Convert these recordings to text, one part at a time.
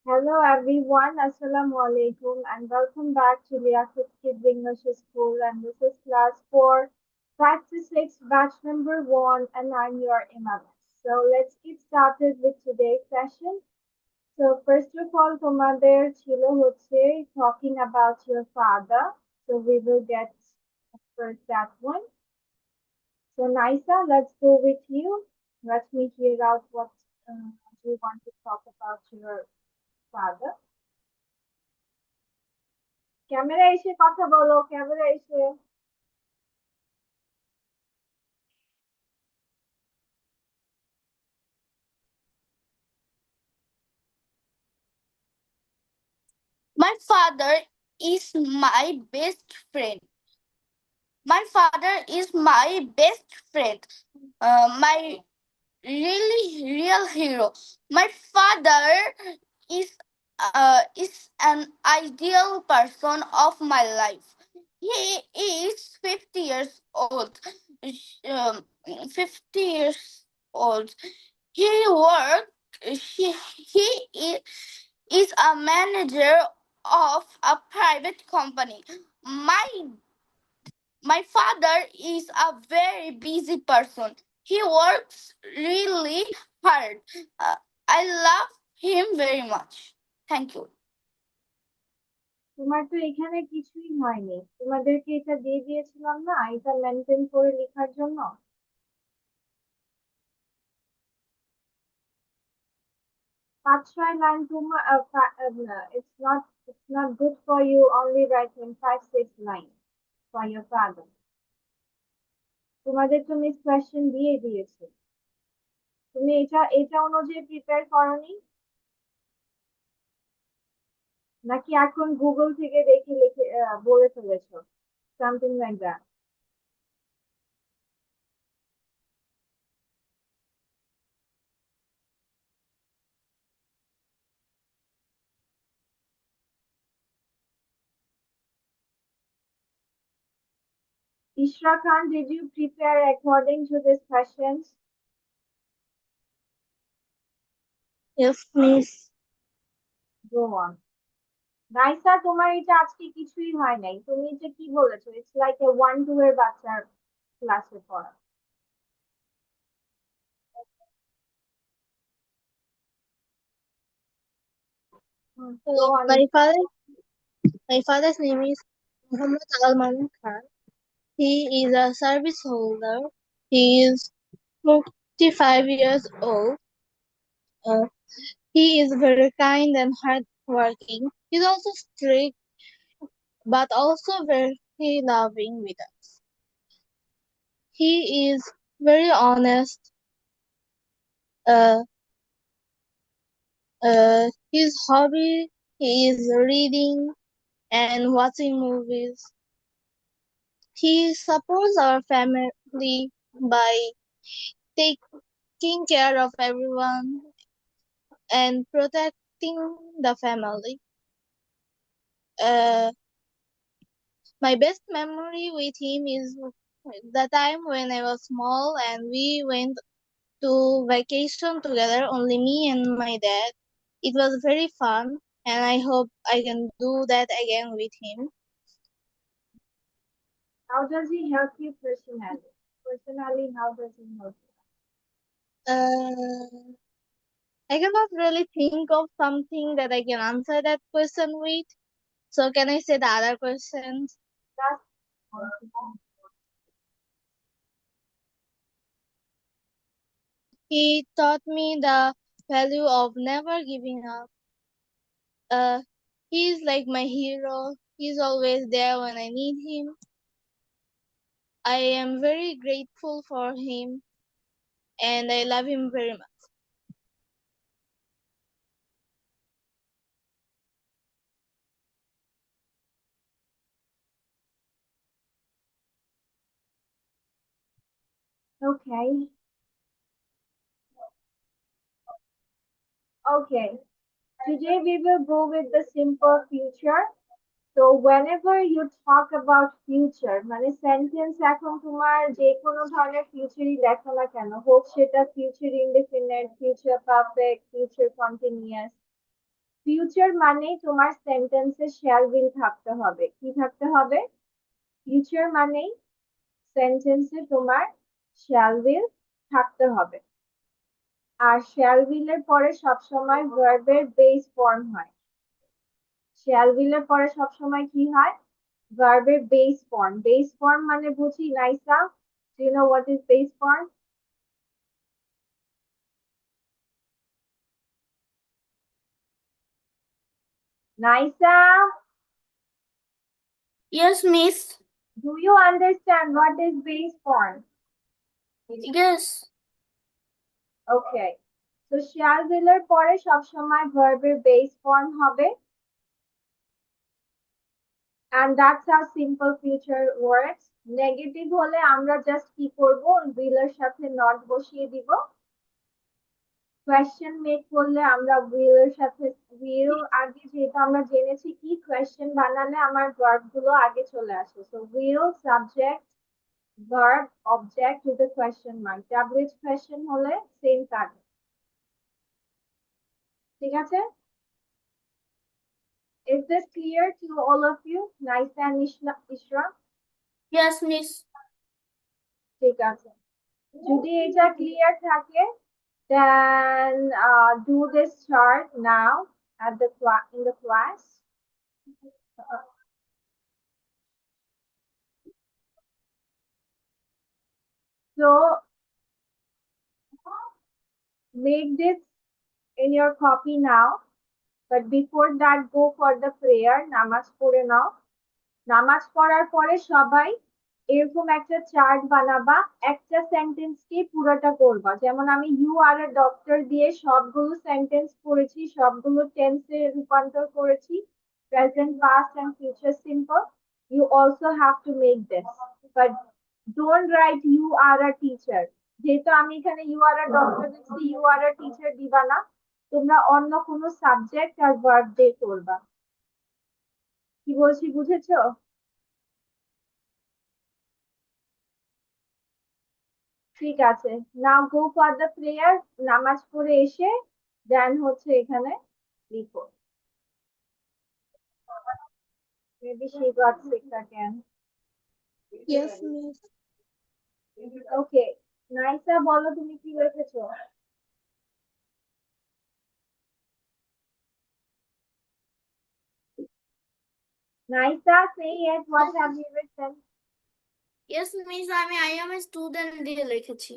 Hello everyone, Assalamu alaikum and welcome back to Liaquat Kids English School, and this is class 4, 5 to 6, batch number 1, and I'm your Imam. So let's get started with today's session. So first of all, তোমাদের ছিল হচ্ছে talking about your father. So we will get first that one. So Naisa, let's go with you. Let me hear out what you want to talk about your father. Camera এসে কথা বলো, camera এসে। My father is my best friend. My father is my best friend. My really real hero. My father is an ideal person of my life. He is 50 years old. Um, 50 years old. He work. He is a manager of a private company. My my father is a very busy person. He works really hard. Uh, I love him very much. Thank you. তোমার তো এখানে কিছুই হয়নি, তোমাদেরকে এটা দিয়ে দিয়েছিলাম না, এটা মেনটেন করে লেখার জন্য। পাঁচ ছয় লাইন তোমার it's not good for you only writing 5-6 lines for your father. তোমাদের তো মিস কোয়েশ্চেন দিয়ে দিয়েছে, তুমি এটা এটা অনুযায়ী প্রিপেয়ার করনি নাকি এখন গুগল থেকে দেখে লিখে বলে ফেলেছো, something like that? Ishra Khan, did you prepare according to these questions? Yes, miss. Go on. নাইসা, তোমার এটা আজকে কিছুই হয় নাই, তুমি এটা কি বলেছো? ইটস লাইক এ 1-2 এর বাচ্চার ক্লাসে পড়া। Go on. My father's name is Muhammad Al Khan. He is a service holder. He is 55 years old. Uh, he is very kind and hardworking. He's also strict, but also very loving with us. He is very honest. Uh, his hobby is reading and watching movies. He supports our family by taking care of everyone and protecting the family. Uh, my best memory with him is the time when I was small and we went to vacation together, only me and my dad. It was very fun, and I hope I can do that again with him. How does he help you personally? Personally, how does he help you? Uh, I cannot really think of something that I can answer that question with. So can I say the other questions? That's He taught me the value of never giving up. He's like my hero. He's always there when I need him. I am very grateful for him and I love him very much. okay. Okay. Today we will go with the simple future. So whenever you talk about future, মানে sentence এখন তোমার যে কোনো ধরনের ফিউচারই লেখো না কেন, হোক সেটা future indefinite, future perfect, future continuous, future মানেই তোমার সেন্টেন্সে শ্যাল উইল থাকতে হবে। কি থাকতে হবে? ফিউচার মানেই সেন্টেন্সে তোমার শ্যাল উইল থাকতে হবে। আর শ্যাল উইলের পরে সবসময় ভার্বের বেস ফর্ম হয়। শ্যাল উইলের পরে সবসময় কি হয়? ভার্বের বেস ফর্ম। বেস ফর্ম মানে বুঝি Naisa? Do you know what is base form? Naisa, Yes, miss. do you understand what is base form? Yes. Okay. তো shall will এর পরে সবসময় ভার্বের বেস ফর্ম হবে, and that's how simple future works. Negative হলে আমরা জাস্ট কি করব? will এর সাথে not বসিয়ে দিব। কোয়েশ্চেন মেক করলে আমরা will এর সাথে will আগে, যেহেতু আমরা জেনেছি কি কোয়েশ্চেন বানালে আমার ভার্ব গুলো আগে চলে আসে। So will subject verb object with a question mark. WH question হলে সেম কাজ। ঠিক আছে? Is this clear to all of you? Naisa and Ishra? Yes, miss. ঠিক আছে। যদি এটা ক্লিয়ার থাকে, then do this chart now at the in the class. So make this in your copy now, but before that go for the prayer. নামাজ পড়ে নাও। নামাজ পড়ার পরে সবাই এরকম একটা চার্ট বানাবা, একটা সেন্টেন্সকে পুরোটা করবা। যেমন আমি ইউ আর এ ডক্টর দিয়ে সবগুলো সেন্টেন্স করেছি, সবগুলো টেন্সে রূপান্তর করেছি, present, past and future simple. You also have to make this, but don't write you are a teacher. যেহেতু আমি এখানে ইউ আর আ ডক্টর লিখছি, ইউ আর আ টিচার দিবা না। তোমরা অন্য কোনো সাবজেক্ট আর ভার্ব দিয়ে করবা। কি বলছি বুঝেছো? ঠিক আছে, নাও গো ফর দ্য প্রেয়ার। নামাজ পড়ে এসে দেন হচ্ছে এখানে লিখো। Maybe she got sick again. Yes, miss. ওকে, নাইসা বলো তুমি কি লিখেছো? নাইসা, say it, what have you written? Yes, miss. I am a student দিয়ে লিখেছি।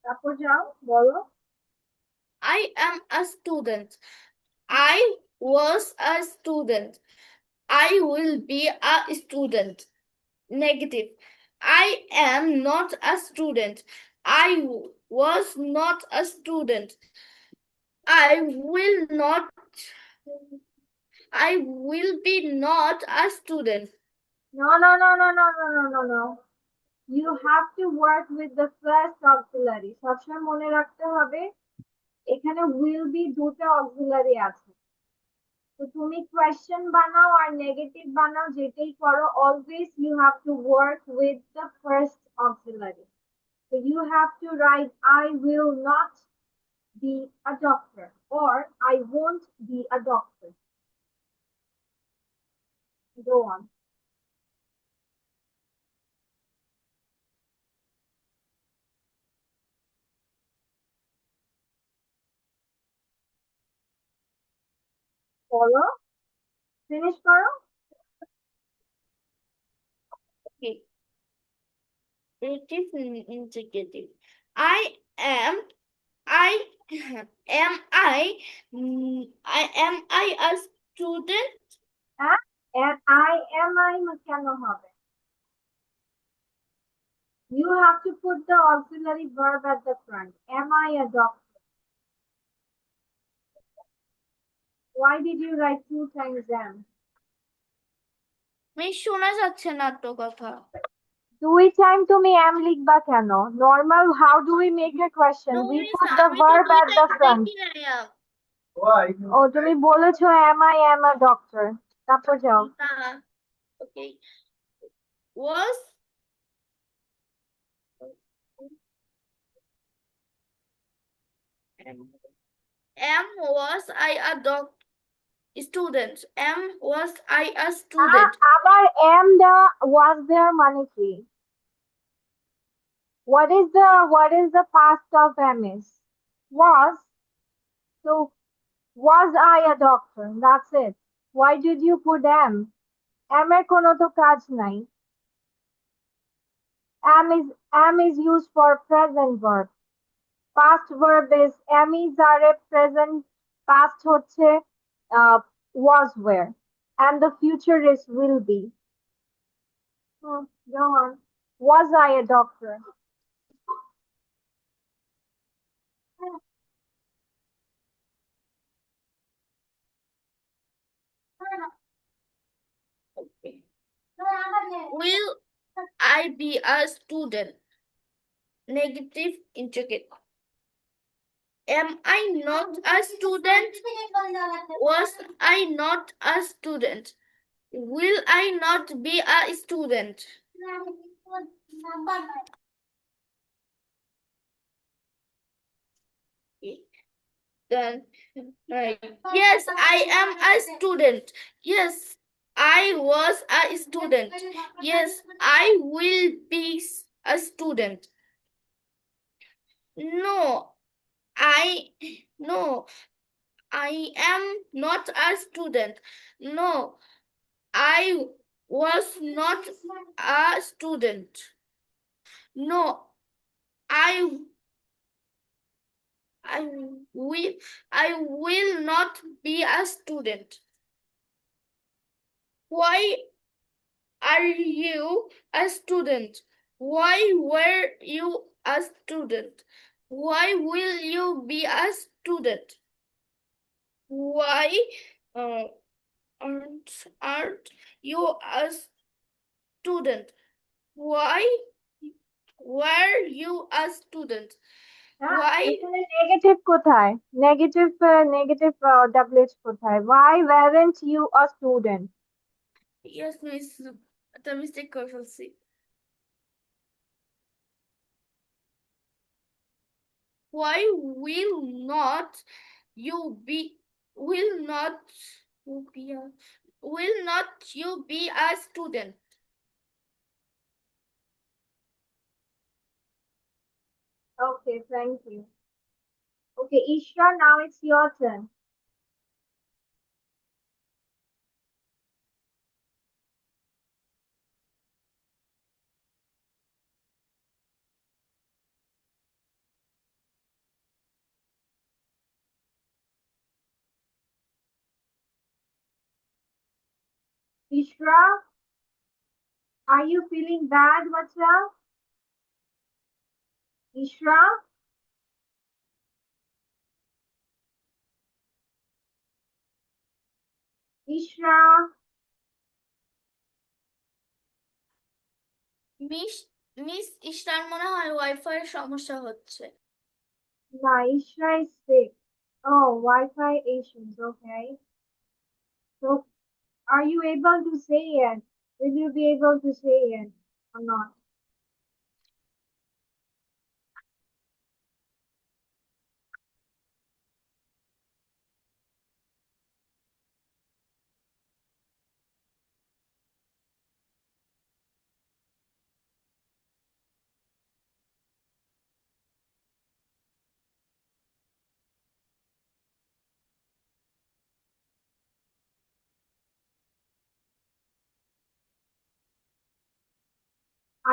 তারপর যাও বলো। I am a student. I was a student. I will be a student. Negative. I am not a student. I was not a student. I will not. I will be not a student. No, no, no, no, no, no, no, no, no. You have to work with the first auxiliary. সবসময় মনে রাখতে হবে এখানে will be দুটো auxiliary আছে। তো তুমি question বানাও আর নেগেটিভ বানাও, যেটাই করো, always you have to work with the first auxiliary. So you have to write I will not be a doctor or I won't be a doctor. Go on. বলো, finish করো। Okay. Relative indicative. I am. I am. I a student. হ্যাঁ, I am I কেন হবে? You have to put the auxiliary verb at the front. Am I a doctor? Why did you write 2 times am? Miss শোনা যাচ্ছে না তো কথা। 2 time তুমি am লিখবা কেন? Normal, how do we make a question? No, We miss, put the আমি তো verb at the দুইটাই front. দেখি নাই am. ও তুমি বলেছো am I am a doctor. তারপর যাও। না। Okay. Was was I a student? Was I a student? আবার am দেওয়া was there মানে কি? What is the past of am is? Was. So was I a doctor? That's it. Why did you put am? Am এর কোনো তো কাজ নাই. Am is used for present verb. Past verb is am is are a present. Past হচ্ছে was were. And the future is will be. Go on. Was I a doctor? Will I be a student? Negative integer. Am I not a student? Was I not a student? Will I not be a student? Then, yes, I am a student. Yes, I was a student. Yes, I will be a student. No, I no, I am not a student. No, I was not a student. No, I I will I will not be a student. Why are you a student? Why were you a student? Why will you be a student? Why uh, aren't you a student? Why were you a student? Why? এখানে negative কোথায়? Negative WH কোথায়? Why weren't you a student? Yes, miss. The mistake করে ফেলছি। Why will not you be a will not you be a student? Okay, thank you. Okay, Ishra, now it's your turn. Ishra, are you feeling bad, Vacha? Ishra? Ishra? Miss ইশরার মনে হয় wifi এর সমস্যা হচ্ছে। No, Ishra is sick. Oh, Wi-Fi issues, okay. So, are you able to say it? Will you be able to say it or not?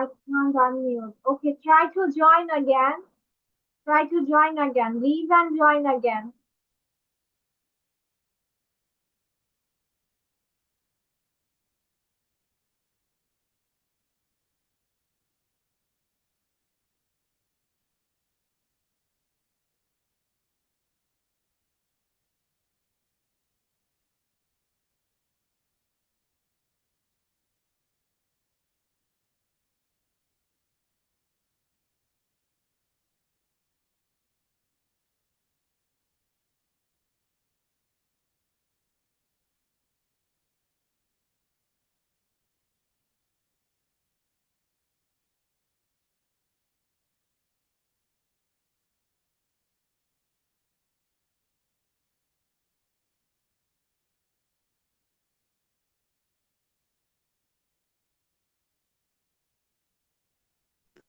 I can't unmute. Okay, try to join again. Try to join again. Leave and join again.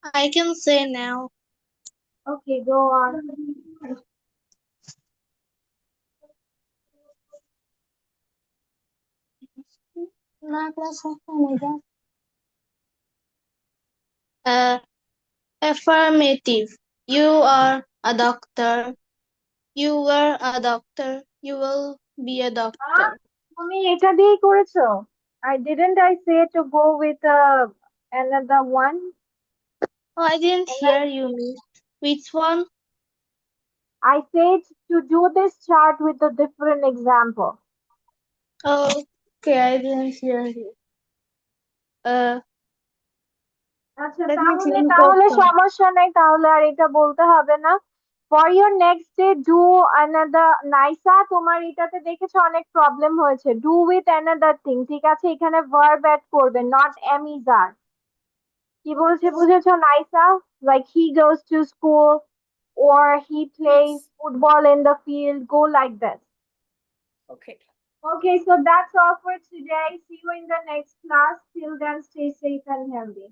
I can say now. Okay, go on. Affirmative. You are a doctor. You were a doctor. You will be a Ah, doctor. তুমি এটা দিয়েই করেছো? I say to go with another one? Oh, I didn't hear you, miss. Which one? I said to do this chart with a different example. Oh, okay, I didn't hear you. আচ্ছা Let me তাহলে change the তাহলে phone. সমস্যা নেই, তাহলে আর এটা বলতে হবে না। For your next day do another, নাইসা তোমার এটাতে দেখেছো অনেক প্রবলেম হয়েছে, do with another thing, ঠিক আছে, এখানে verb add করবে, not am is are। কি বলছে বুঝেছো নাইসা? Like he goes to school or he plays Yes. football in the field, go like this. Okay. Okay, so that's all for today. See you in the next class. Till then, stay safe and healthy.